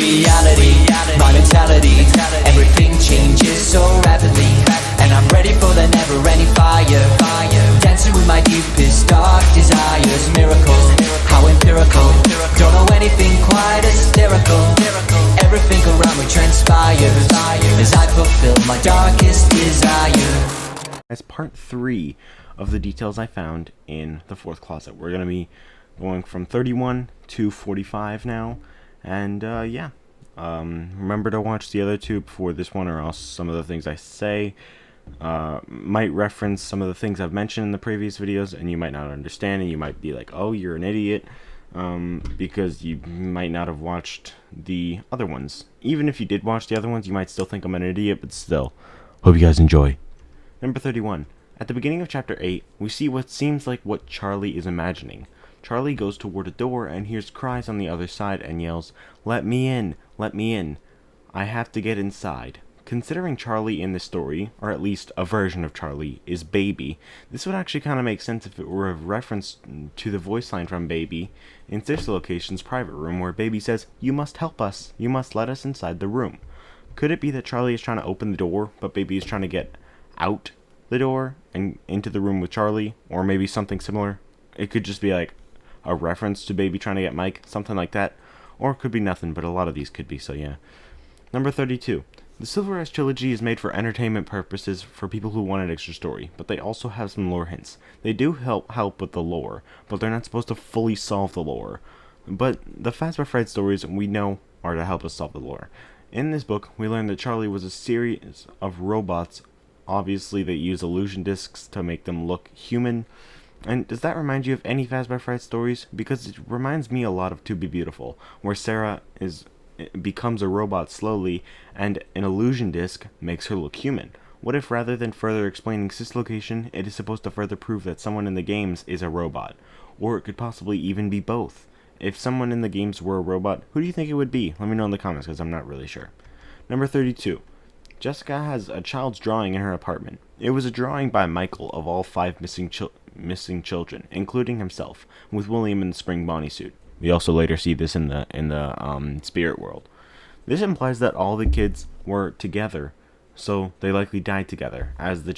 reality, my mentality. Everything changes so rapidly, and I'm ready for the never-ending fire. Dancing with my deepest dark desires. Miracles, how empirical. Don't know anything quite as hysterical. Everything around me transpires as I fulfill my darkest desire. As part 3 of the details I found in the fourth closet. We're going to be going from 31 to 45 now, and yeah. Remember to watch the other two before this one, or else some of the things I say might reference some of the things I've mentioned in the previous videos, and you might not understand, and you might be like, oh, you're an idiot, because you might not have watched the other ones. Even if you did watch the other ones, you might still think I'm an idiot, but still. Hope you guys enjoy. Number 31. At the beginning of Chapter 8, we see what seems like what Charlie is imagining. Charlie goes toward a door and hears cries on the other side and yells, "Let me in! Let me in! I have to get inside." Considering Charlie in this story, or at least a version of Charlie, is Baby, this would actually kind of make sense if it were a reference to the voice line from Baby in Sister Location's private room, where Baby says, "You must help us. You must let us inside the room." Could it be that Charlie is trying to open the door, but Baby is trying to get out the door and into the room with Charlie, or maybe something similar? It could just be like a reference to Baby trying to get Mike, something like that, or it could be nothing, but a lot of these could be, so yeah. Number 32. The Silver Ash Trilogy is made for entertainment purposes for people who want an extra story, but they also have some lore hints. They do help with the lore, but they're not supposed to fully solve the lore. But the Fazbear Fright stories we know are to help us solve the lore. In this book, we learn that Charlie was a series of robots. Obviously, they use illusion discs to make them look human. And does that remind you of any Fazbear Fright stories? Because it reminds me a lot of To Be Beautiful, where Sarah becomes a robot slowly, and an illusion disc makes her look human. What if, rather than further explaining Sister Location, it is supposed to further prove that someone in the games is a robot? Or it could possibly even be both. If someone in the games were a robot, who do you think it would be? Let me know in the comments, because I'm not really sure. Number 32. Jessica has a child's drawing in her apartment. It was a drawing by Michael of all 5 missing children, including himself, with William in the spring Bonnie suit. We also later see this in the spirit world. This implies that all the kids were together, so they likely died together, as the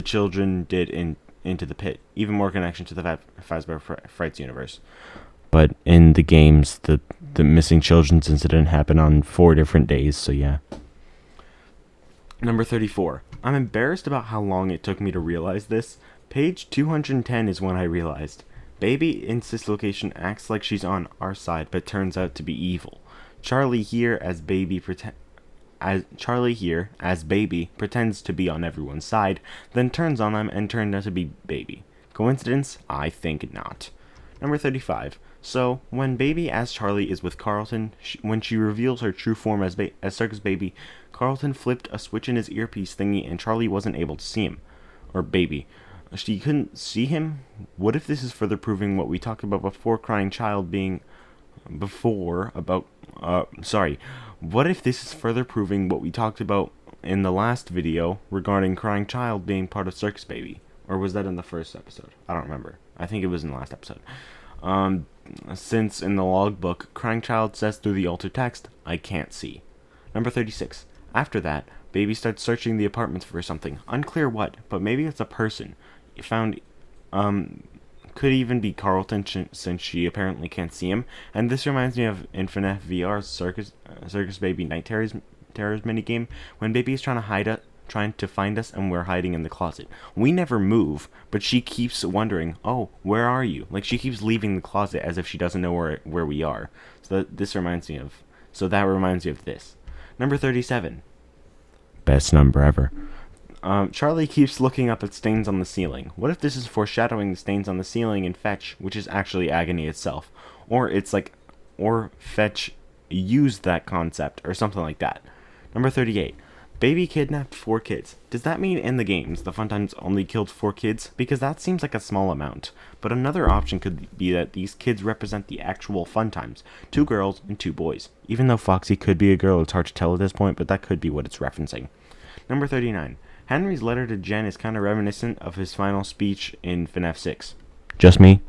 children did in Into the Pit. Even more connection to the Fazbear Frights universe. But in the games, the missing children's incident happened on 4 different days, so yeah. Number 34. I'm embarrassed about how long it took me to realize this. Page 210 is when I realized. Baby in Sister Location acts like she's on our side, but turns out to be evil. Charlie here as Baby pretends to be on everyone's side, then turns on them and turns out to be Baby. Coincidence? I think not. Number 35. So, when Baby as Charlie is with Carlton, when she reveals her true form as Circus Baby, Carlton flipped a switch in his earpiece thingy and Charlie wasn't able to see him. Or Baby. She couldn't see him? What if this is further proving what we talked about before Crying Child being... What if this is further proving what we talked about in the last video regarding Crying Child being part of Circus Baby? Or was that in the first episode? I don't remember. I think it was in the last episode. Since in the logbook, Crying Child says through the altered text, "I can't see." Number 36. After that, Baby starts searching the apartments for something. Unclear what, but maybe it's a person. Found, could even be Carlton, since she apparently can't see him. And this reminds me of Infinite VR's Circus Baby Night Terrors minigame, when Baby is trying to find us and we're hiding in the closet. We never move, but she keeps wondering, "Oh, where are you?" Like, she keeps leaving the closet as if she doesn't know where we are. So that reminds me of this. Number 37. Best number ever. Charlie keeps looking up at stains on the ceiling. What if this is foreshadowing the stains on the ceiling in Fetch, which is actually Agony itself? Or Fetch used that concept, or something like that. Number 38. Baby kidnapped 4 kids. Does that mean in the games the Funtimes only killed 4 kids? Because that seems like a small amount. But another option could be that these kids represent the actual Funtimes. 2 girls and 2 boys. Even though Foxy could be a girl, it's hard to tell at this point, but that could be what it's referencing. Number 39. Henry's letter to Jen is kind of reminiscent of his final speech in FNAF 6. Just me?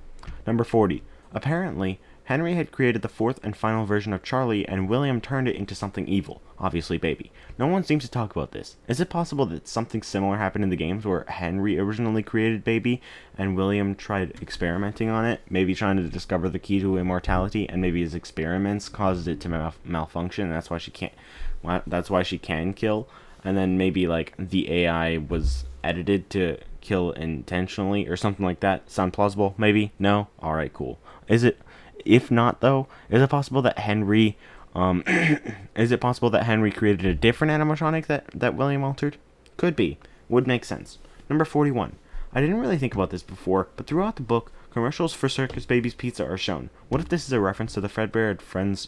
Number 40. Apparently, Henry had created the fourth and final version of Charlie, and William turned it into something evil, obviously Baby. No one seems to talk about this. Is it possible that something similar happened in the games where Henry originally created Baby, and William tried experimenting on it, maybe trying to discover the key to immortality, and maybe his experiments caused it to malfunction, and that's why she can kill, and then maybe like the AI was edited to kill intentionally or something like that? Sound plausible? Maybe? No? Alright, cool. If not though, is it possible that Henry created a different animatronic that William altered? Could be. Would make sense. Number 41. I didn't really think about this before, but throughout the book, commercials for Circus Baby's Pizza are shown. What if this is a reference to the Fredbear and Friends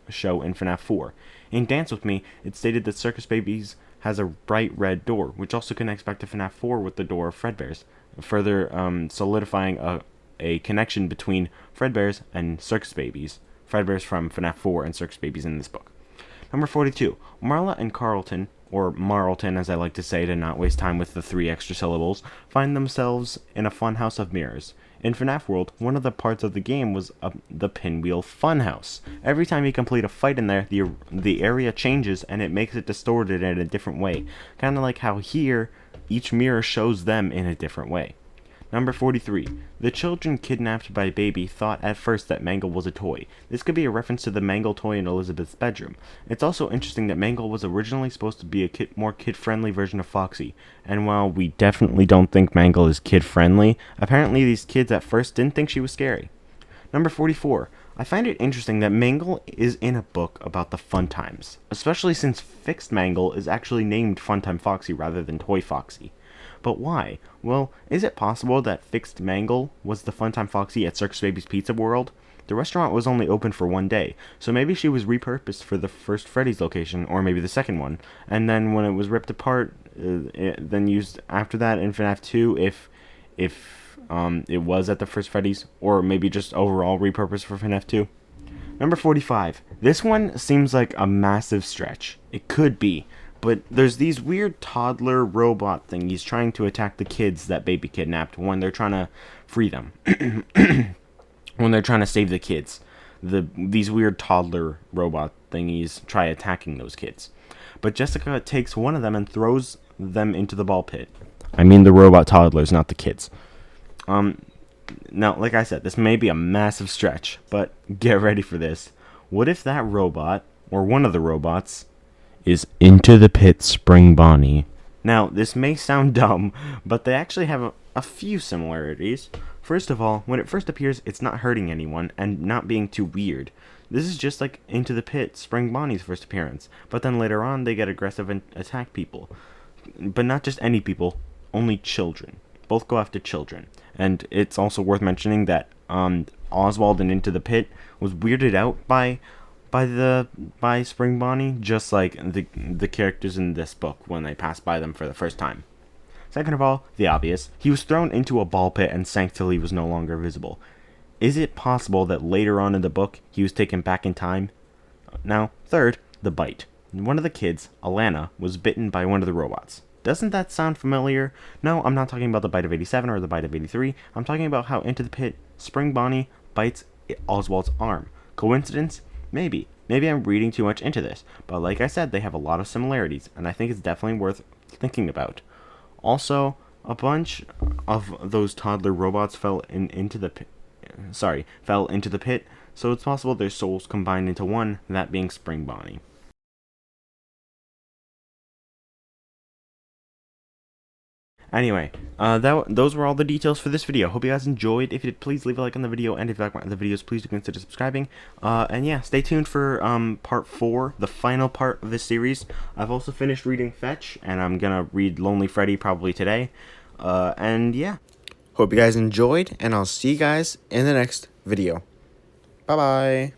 show in FNAF 4? In Dance With Me, it stated that Circus Baby's has a bright red door, which also connects back to FNAF 4 with the door of Fredbear's, further solidifying a connection between Fredbear's and Circus Baby's. Fredbear's from FNAF 4 and Circus Baby's in this book. Number 42. Marla and Carlton, or Marlton as I like to say to not waste time with the 3 extra syllables, find themselves in a funhouse of mirrors. In FNAF World, one of the parts of the game was the Pinwheel Funhouse. Every time you complete a fight in there, the area changes and it makes it distorted in a different way. Kind of like how here, each mirror shows them in a different way. Number 43. The children kidnapped by Baby thought at first that Mangle was a toy. This could be a reference to the Mangle toy in Elizabeth's bedroom. It's also interesting that Mangle was originally supposed to be a more kid-friendly version of Foxy. And while we definitely don't think Mangle is kid-friendly, apparently these kids at first didn't think she was scary. Number 44. I find it interesting that Mangle is in a book about the Fun Times, especially since Fixed Mangle is actually named Funtime Foxy rather than Toy Foxy. But why? Well, is it possible that Fixed Mangle was the Funtime Foxy at Circus Baby's Pizza World? The restaurant was only open for one day, so maybe she was repurposed for the first Freddy's location, or maybe the second one, and then when it was ripped apart, then used after that in FNAF 2 if it was at the first Freddy's, or maybe just overall repurposed for FNAF 2. Number 45. This one seems like a massive stretch. It could be. But there's these weird toddler robot thingies trying to attack the kids that Baby kidnapped when they're trying to free them. When they're trying to save the kids. These weird toddler robot thingies try attacking those kids. But Jessica takes one of them and throws them into the ball pit. I mean the robot toddlers, not the kids. Now, like I said, this may be a massive stretch, but get ready for this. What if that robot, or one of the robots, is Into the Pit Spring Bonnie? Now, this may sound dumb, but they actually have a few similarities. First of all, when it first appears, it's not hurting anyone and not being too weird. This is just like Into the Pit Spring Bonnie's first appearance, but then later on they get aggressive and attack people. But not just any people, only children. Both go after children. And it's also worth mentioning that Oswald in Into the Pit was weirded out by Spring Bonnie, just like the characters in this book when they pass by them for the first time. Second of all, the obvious. He was thrown into a ball pit and sank till he was no longer visible. Is it possible that later on in the book, he was taken back in time? Now, third, the bite. One of the kids, Alana, was bitten by one of the robots. Doesn't that sound familiar? No, I'm not talking about the bite of 87 or the bite of 83. I'm talking about how Into the Pit, Spring Bonnie bites Oswald's arm. Coincidence? Maybe. Maybe I'm reading too much into this, but like I said, they have a lot of similarities, and I think it's definitely worth thinking about. Also, a bunch of those toddler robots fell into the pit, so it's possible their souls combined into one, that being Spring Bonnie. Anyway, those were all the details for this video. Hope you guys enjoyed. If you did, please leave a like on the video, and if you like the videos, please do consider subscribing. And yeah, stay tuned for part 4, the final part of this series. I've also finished reading Fetch, and I'm gonna read Lonely Freddy probably today. And yeah. Hope you guys enjoyed, and I'll see you guys in the next video. Bye-bye.